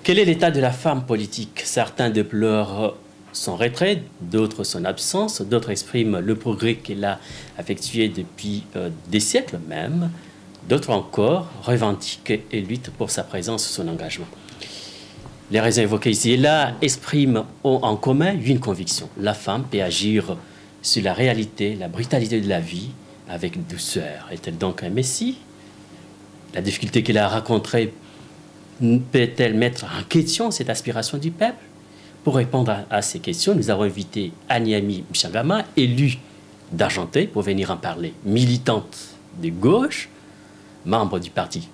Quel est l'état de la femme politique? Certains déplorent son retrait, d'autres son absence, d'autres expriment le progrès qu'elle a effectué depuis des siècles même, d'autres encore revendiquent et luttent pour sa présence, son engagement. Les raisons évoquées ici et là expriment en commun une conviction. La femme peut agir sur la réalité, la brutalité de la vie avec douceur. Est-elle donc un messie? La difficulté qu'elle a rencontrée peut-elle mettre en question cette aspiration du peuple? Pour répondre à ces questions, nous avons invité Aniami Mchangama, élue d'Argenteuil, pour venir en parler. Militante de gauche, membre du parti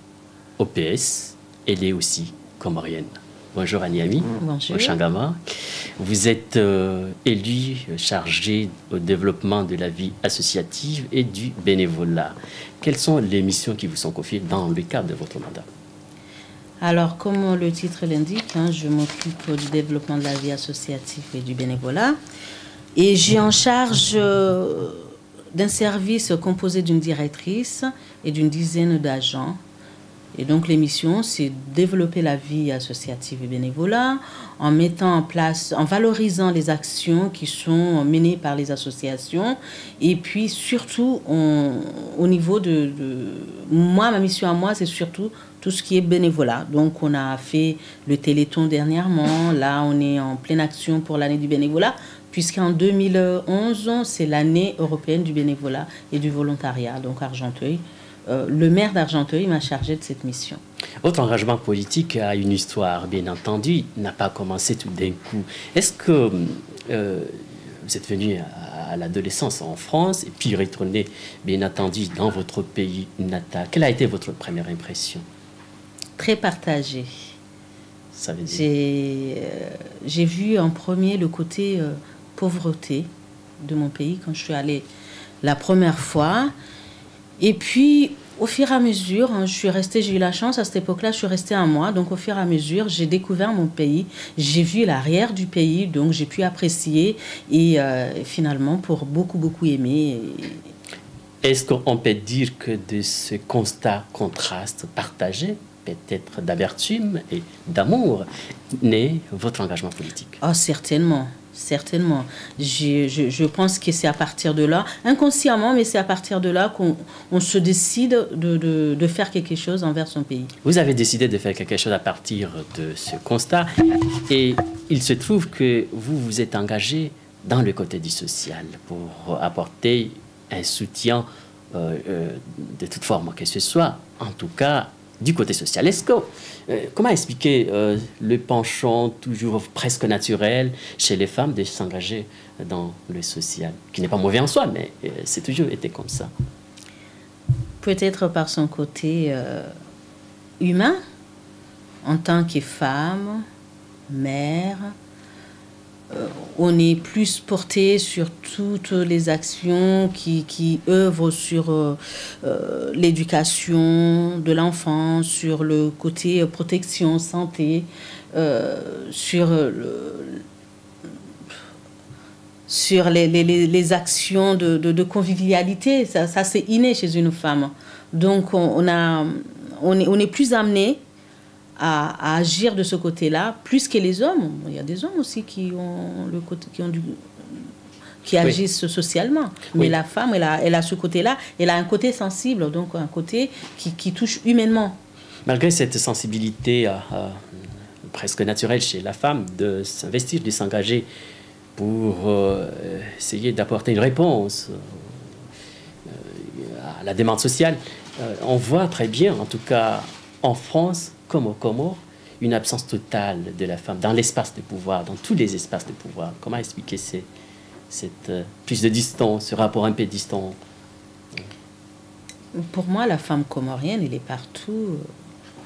OPS, elle est aussi comorienne. Bonjour Aniami. Bonjour. Mchangama. Vous êtes élue chargée au développement de la vie associative et du bénévolat. Quelles sont les missions qui vous sont confiées dans le cadre de votre mandat? Alors, comme le titre l'indique, je m'occupe du développement de la vie associative et du bénévolat. Et j'ai en charge d'un service composé d'une directrice et d'une dizaine d'agents. Et donc, les missions, c'est développer la vie associative et bénévolat en mettant en place, en valorisant les actions qui sont menées par les associations. Et puis, surtout, au niveau de moi, ma mission à moi, c'est surtout tout ce qui est bénévolat. Donc, on a fait le Téléthon dernièrement. Là, on est en pleine action pour l'année du bénévolat, puisqu'en 2011, c'est l'année européenne du bénévolat et du volontariat. Donc, Argenteuil. Le maire d'Argenteuil m'a chargé de cette mission. Votre engagement politique a une histoire, bien entendu, n'a pas commencé tout d'un coup. Est-ce que vous êtes venu à l'adolescence en France et puis retourné, bien entendu, dans votre pays natal? Quelle a été votre première impression? Très partagée. Ça veut dire... J'ai vu en premier le côté pauvreté de mon pays quand je suis allée la première fois. Et puis, au fur et à mesure, je suis restée, j'ai eu la chance, à cette époque-là, je suis restée un mois. Donc, au fur et à mesure, j'ai découvert mon pays. J'ai vu l'arrière du pays, donc j'ai pu apprécier et finalement, pour beaucoup aimer. Est-ce qu'on peut dire que de ce constat contraste partagé, peut-être d'amertume et d'amour, naît votre engagement politique? Oh, certainement. Certainement. Je pense que c'est à partir de là, inconsciemment, mais c'est à partir de là qu'on se décide de faire quelque chose envers son pays. Vous avez décidé de faire quelque chose à partir de ce constat et il se trouve que vous vous êtes engagé dans le côté du social pour apporter un soutien de toute forme que ce soit, en tout cas du côté social. Est-ce que, comment expliquer le penchant toujours presque naturel chez les femmes de s'engager dans le social, qui n'est pas mauvais en soi, mais c'est toujours été comme ça? Peut-être par son côté humain, en tant que femme, mère, on est plus porté sur toutes les actions qui œuvrent sur l'éducation de l'enfant, sur le côté protection, santé, sur les actions de convivialité. Ça c'est inné chez une femme. Donc on est plus amené à agir de ce côté-là, plus que les hommes. Il y a des hommes aussi qui agissent socialement. Mais la femme, elle a ce côté-là, elle a un côté sensible, donc un côté qui touche humainement. Malgré cette sensibilité presque naturelle chez la femme, de s'investir, de s'engager pour essayer d'apporter une réponse à la demande sociale, on voit très bien, en tout cas en France, comme au Comores, une absence totale de la femme dans l'espace de pouvoir, dans tous les espaces de pouvoir. Comment expliquer cette prise de distance, ce rapport un peu distant? Pour moi, la femme comorienne, elle est partout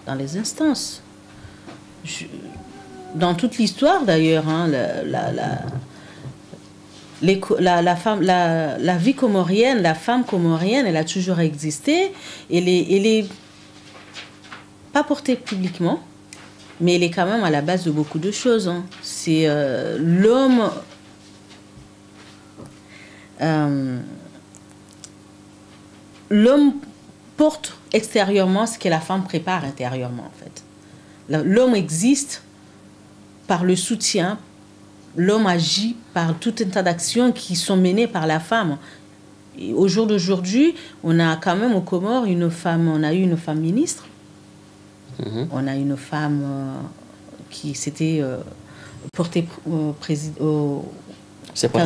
dans les instances. Dans toute l'histoire, d'ailleurs, la vie comorienne, la femme comorienne, elle a toujours existé. Elle est pas portée publiquement, mais elle est quand même à la base de beaucoup de choses. Hein. C'est l'homme... l'homme porte extérieurement ce que la femme prépare intérieurement, en fait. L'homme existe par le soutien. L'homme agit par tout un tas d'actions qui sont menées par la femme. Et au jour d'aujourd'hui, on a quand même aux Comores une femme, on a eu une femme ministre. On a une femme qui s'était portée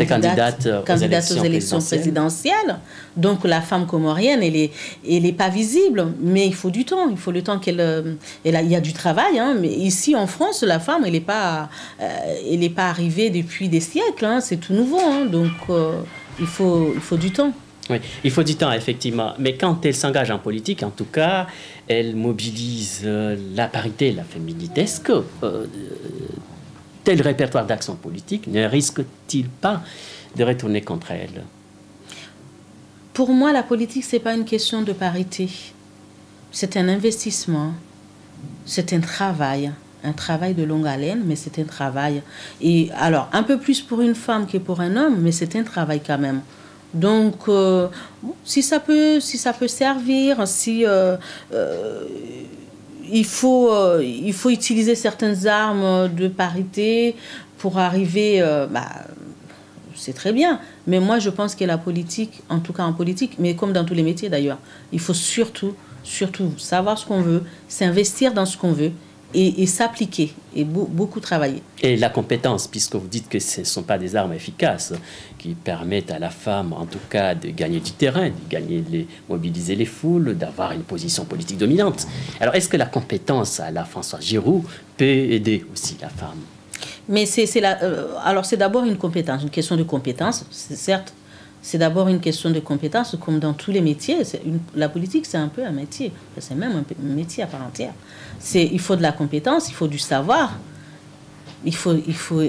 candidate aux élections présidentielles. Donc la femme comorienne, elle est pas visible, mais il faut du temps. Il faut le temps il y a du travail. Hein, mais ici en France, la femme, elle n'est pas arrivée depuis des siècles. Hein, c'est tout nouveau. Hein, donc il faut du temps. Oui, il faut du temps, effectivement. Mais quand elle s'engage en politique, en tout cas, elle mobilise la parité, la féminité. Est-ce que tel répertoire d'action politique ne risque-t-il pas de retourner contre elle? Pour moi, la politique, ce n'est pas une question de parité. C'est un investissement, c'est un travail de longue haleine, mais c'est un travail. Et alors, un peu plus pour une femme que pour un homme, mais c'est un travail quand même. Donc, si ça peut servir, si il faut utiliser certaines armes de parité pour arriver, c'est très bien. Mais moi, je pense que la politique, en tout cas en politique, mais comme dans tous les métiers d'ailleurs, il faut surtout savoir ce qu'on veut, s'investir dans ce qu'on veut et s'appliquer et beaucoup travailler. Et la compétence, puisque vous dites que ce ne sont pas des armes efficaces qui permettent à la femme, en tout cas, de gagner du terrain, mobiliser les foules, d'avoir une position politique dominante. Alors, est-ce que la compétence à la Françoise Giroud peut aider aussi la femme? Mais alors, c'est d'abord une compétence, une question de compétence, certes. C'est d'abord une question de compétence, comme dans tous les métiers. La politique, c'est un peu un métier. C'est même un métier à part entière. Il faut de la compétence, il faut du savoir. Il faut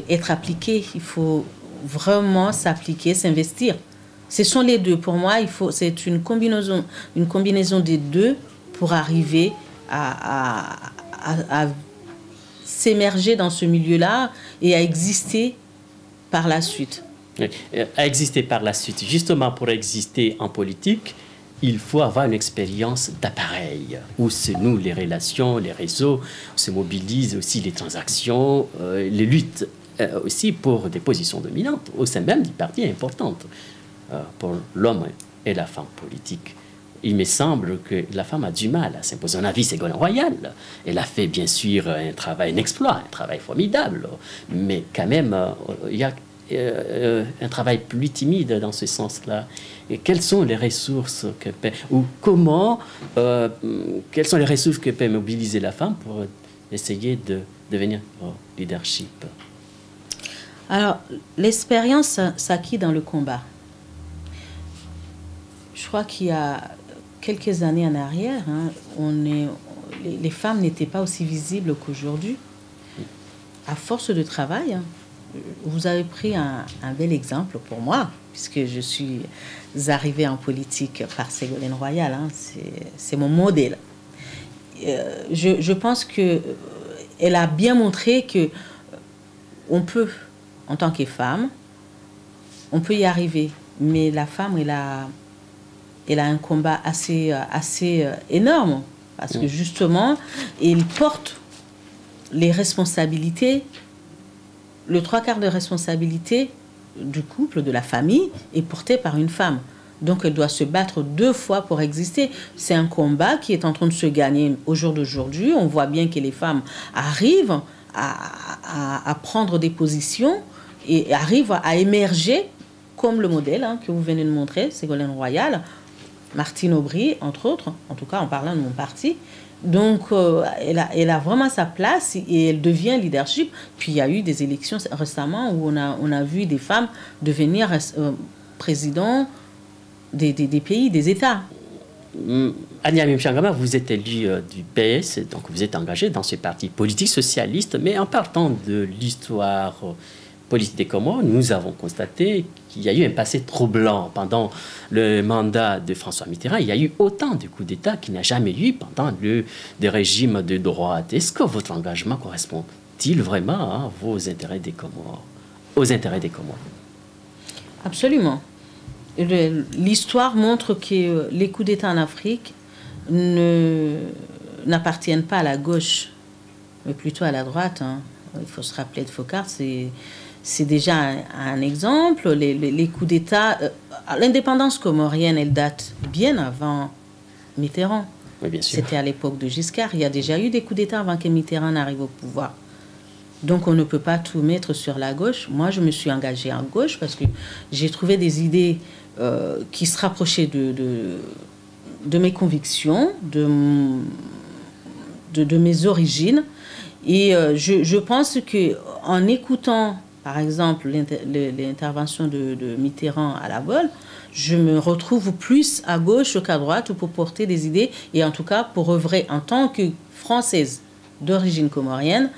être appliqué. Il faut vraiment s'appliquer, s'investir. Ce sont les deux. Pour moi, c'est une combinaison des deux pour arriver à s'émerger dans ce milieu-là et à exister par la suite. À exister par la suite. Justement, pour exister en politique, il faut avoir une expérience d'appareil où se nouent les relations, les réseaux, où se mobilisent aussi les transactions, les luttes aussi pour des positions dominantes au sein même du parti importantes pour l'homme et la femme politique. Il me semble que la femme a du mal à s'imposer. On a vu Ségolène Royal. Elle a fait bien sûr un exploit, un travail formidable, mais quand même, il y a un travail plus timide dans ce sens-là. Et quelles sont les ressources quelles sont les ressources que peut mobiliser la femme pour essayer de devenir leadership? Alors, l'expérience s'acquiert dans le combat. Je crois qu'il y a quelques années en arrière, hein, les femmes n'étaient pas aussi visibles qu'aujourd'hui. À force de travail, hein, vous avez pris un bel exemple pour moi, puisque je suis arrivée en politique par Ségolène Royal. Hein, c'est mon modèle. Je pense qu'elle a bien montré que on peut, en tant que femme, on peut y arriver. Mais la femme, elle a un combat assez énorme, parce que justement, elle porte les responsabilités. Le 3/4 de responsabilité du couple, de la famille, est porté par une femme. Donc, elle doit se battre 2 fois pour exister. C'est un combat qui est en train de se gagner au jour d'aujourd'hui. On voit bien que les femmes arrivent à prendre des positions et arrivent à émerger comme le modèle que vous venez de montrer, Ségolène Royal, Martine Aubry, entre autres, en tout cas en parlant de mon parti. Donc, elle a vraiment sa place et elle devient leadership. Puis, il y a eu des élections récemment où on a vu des femmes devenir présidents des pays, des États. Ania Mchangama, vous êtes élue du PS, donc vous êtes engagée dans ce parti politique socialiste, mais en partant de l'histoire politique des Comores, nous avons constaté qu'il y a eu un passé troublant. Pendant le mandat de François Mitterrand, il y a eu autant de coups d'État qu'il n'y a jamais eu pendant des régimes de droite. Est-ce que votre engagement correspond-il vraiment à vos intérêts des Comores, aux intérêts des Comores? Absolument. L'histoire montre que les coups d'État en Afrique n'appartiennent pas à la gauche, mais plutôt à la droite. Hein. Il faut se rappeler de Foccart, c'est déjà un exemple. Les coups d'État, l'indépendance comorienne, elle date bien avant Mitterrand. Oui, bien sûr. C'était à l'époque de Giscard. Il y a déjà eu des coups d'État avant que Mitterrand n'arrive au pouvoir. Donc on ne peut pas tout mettre sur la gauche. Moi, je me suis engagée en gauche parce que j'ai trouvé des idées qui se rapprochaient de mes convictions, de mes origines. Et je pense qu'en écoutant, par exemple, l'intervention de Mitterrand à la Baule, je me retrouve plus à gauche qu'à droite pour porter des idées et en tout cas pour œuvrer en tant que Française d'origine comorienne.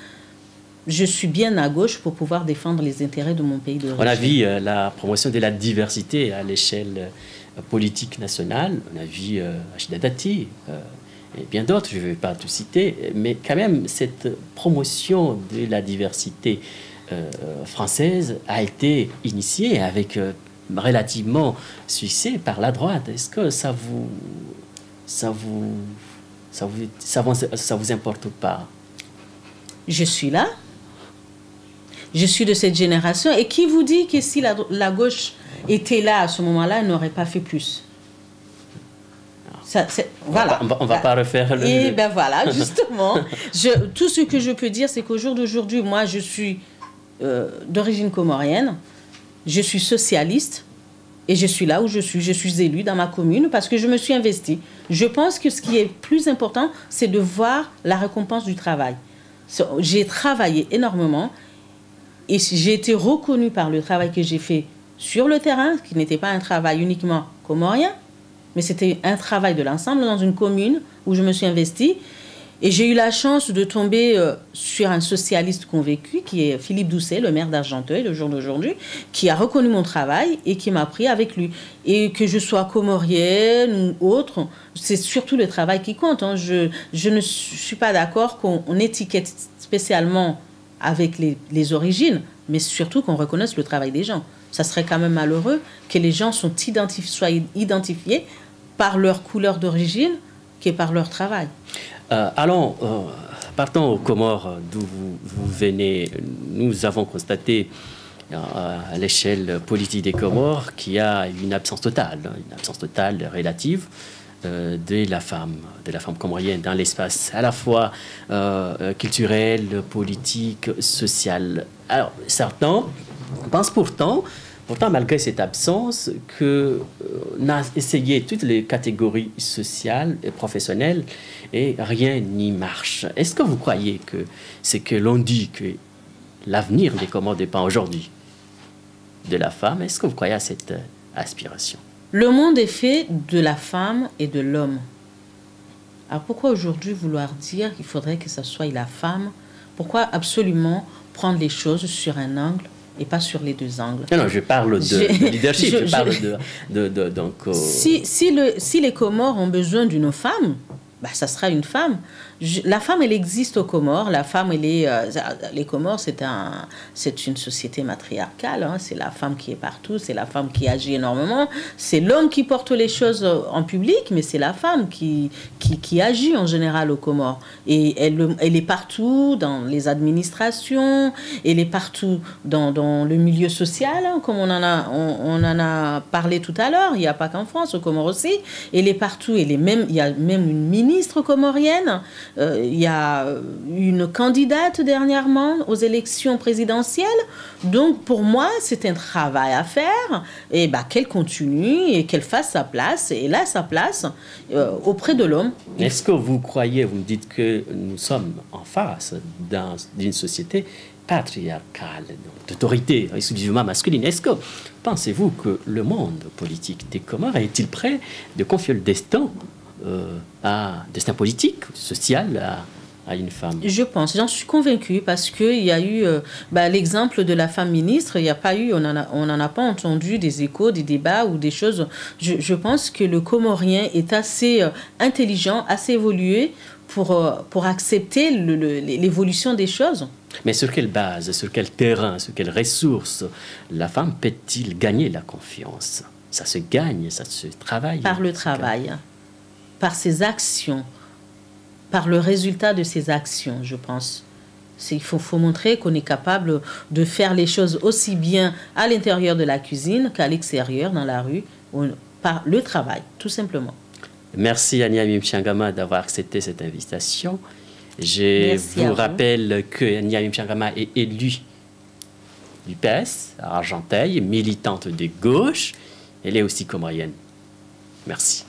Je suis bien à gauche pour pouvoir défendre les intérêts de mon pays d'origine. On a vu la promotion de la diversité à l'échelle politique nationale. On a vu Rachida Dati et bien d'autres, je ne vais pas tout citer, mais quand même, cette promotion de la diversité française a été initiée avec relativement succès par la droite. Est-ce que ça vous importe ou pas? Je suis là. Je suis de cette génération. Et qui vous dit que si la gauche était là à ce moment-là, elle n'aurait pas fait plus? Voilà. On va pas refaire le... Et ben voilà, justement. Tout ce que je peux dire, c'est qu'au jour d'aujourd'hui, moi, je suis d'origine comorienne. Je suis socialiste. Et je suis là où je suis élue dans ma commune parce que je me suis investie. Je pense que ce qui est plus important, c'est de voir la récompense du travail. J'ai travaillé énormément et j'ai été reconnue par le travail que j'ai fait sur le terrain, qui n'était pas un travail uniquement comorien, mais c'était un travail de l'ensemble dans une commune où je me suis investie. Et j'ai eu la chance de tomber sur un socialiste convaincu, qui est Philippe Doucet, le maire d'Argenteuil, le jour d'aujourd'hui, qui a reconnu mon travail et qui m'a pris avec lui. Et que je sois comorienne ou autre, c'est surtout le travail qui compte. Hein. Je ne suis pas d'accord qu'on étiquette spécialement avec les origines, mais surtout qu'on reconnaisse le travail des gens. Ça serait quand même malheureux que les gens soient identifiés par leur couleur d'origine que par leur travail. Partons aux Comores d'où vous venez. Nous avons constaté à l'échelle politique des Comores qu'il y a une absence totale relative de la femme comorienne dans l'espace à la fois culturel, politique, social. Alors, certains pensent pourtant, malgré cette absence, qu'on a essayé toutes les catégories sociales et professionnelles et rien n'y marche. Est-ce que vous croyez que c'est que l'on dit que l'avenir des Comores dépend aujourd'hui de la femme? Est-ce que vous croyez à cette aspiration? Le monde est fait de la femme et de l'homme. Alors pourquoi aujourd'hui vouloir dire qu'il faudrait que ce soit la femme? Pourquoi absolument prendre les choses sur un angle et pas sur les deux angles? Non, je parle de leadership, je parle donc... Si les Comores ont besoin d'une femme, bah, ça sera une femme. La femme, elle existe aux Comores. La femme, les Comores, c'est une société matriarcale. Hein. C'est la femme qui est partout, c'est la femme qui agit énormément. C'est l'homme qui porte les choses en public, mais c'est la femme qui agit en général aux Comores. Et elle est partout dans les administrations, elle est partout dans le milieu social, hein, comme on en a parlé tout à l'heure. Il n'y a pas qu'en France, aux Comores aussi. Elle est partout. Il y a même une ministre comorienne. Il y a une candidate dernièrement aux élections présidentielles. Donc, pour moi, c'est un travail à faire. Et bah, qu'elle continue et qu'elle fasse sa place. Et là, sa place auprès de l'homme. Est-ce que vous croyez, vous me dites que nous sommes en face d'une société patriarcale, d'autorité exclusivement masculine. Est-ce que pensez-vous que le monde politique des Comores est-il prêt de confier le destin destin politique, social à une femme? Je pense, j'en suis convaincue parce qu'il y a eu l'exemple de la femme ministre, il n'y a pas eu, on n'en a pas entendu des échos, des débats ou des choses. Je pense que le Comorien est assez intelligent, assez évolué pour accepter l'évolution des choses. Mais sur quelle base, sur quel terrain, sur quelles ressources la femme peut-il gagner la confiance? Ça se gagne, ça se travaille. Par le travail, par ses actions, par le résultat de ses actions, je pense. Il faut montrer qu'on est capable de faire les choses aussi bien à l'intérieur de la cuisine qu'à l'extérieur, dans la rue, par le travail, tout simplement. Merci Aniamim Changama d'avoir accepté cette invitation. Je vous rappelle que Aniamim Changama est élue du PS à Argenteuil, militante de gauche. Elle est aussi comorienne. Merci.